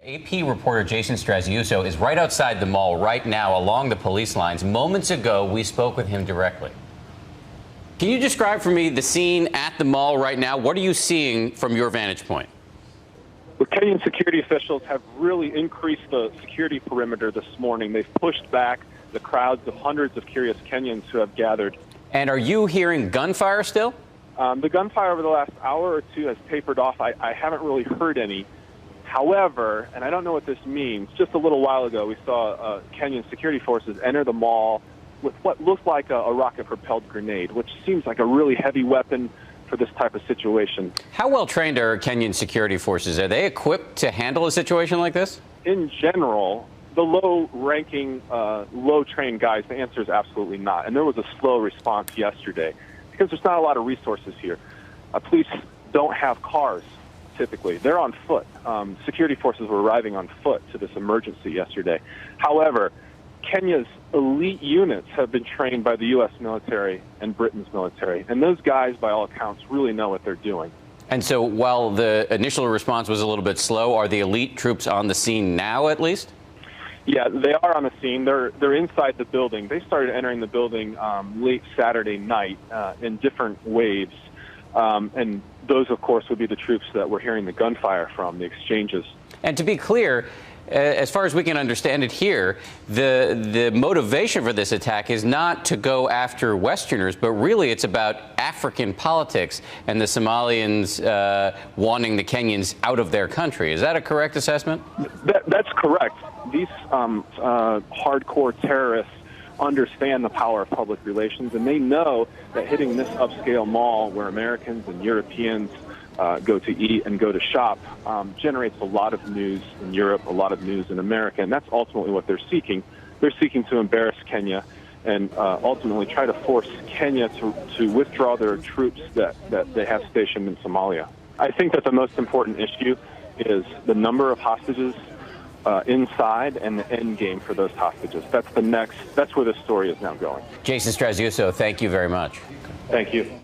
AP reporter Jason Straziuso is right outside the mall right now along the police lines. Moments ago, we spoke with him directly. Can you describe for me the scene at the mall right now? What are you seeing from your vantage point? The Kenyan security officials have really increased the security perimeter this morning. They've pushed back the crowds of hundreds of curious Kenyans who have gathered. And are you hearing gunfire still? The gunfire over the last hour or two has tapered off. I haven't really heard any. However, and I don't know what this means, just a little while ago we saw Kenyan security forces enter the mall with what looks like a rocket-propelled grenade, which seems like a really heavy weapon for this type of situation. How well trained are Kenyan security forces? Are they equipped to handle a situation like this? In general, the low-ranking, low-trained guys, the answer is absolutely not. And there was a slow response yesterday because there's not a lot of resources here. Police don't have cars, typically. They're on foot. Security forces were arriving on foot to this emergency yesterday. However, Kenya's elite units have been trained by the U.S. military and Britain's military. And those guys, by all accounts, really know what they're doing. And so while the initial response was a little bit slow, are the elite troops on the scene now, at least? Yeah, they are on the scene. They're inside the building. They started entering the building late Saturday night in different waves. And those, of course, would be the troops that we're hearing the gunfire from, the exchanges. And to be clear, as far as we can understand it here, the motivation for this attack is not to go after Westerners, but really it's about African politics and the Somalians wanting the Kenyans out of their country. Is that a correct assessment? That's correct. These hardcore terrorists understand the power of public relations, and they know that hitting this upscale mall where Americans and Europeans go to eat and go to shop generates a lot of news in Europe, a lot of news in America, and that's ultimately what they're seeking. They're seeking to embarrass Kenya and ultimately try to force Kenya to withdraw their troops that they have stationed in Somalia. I think that the most important issue is the number of hostages inside and the end game for those hostages. That's where the story is now going. Jason Straziuso, thank you very much. Thank you.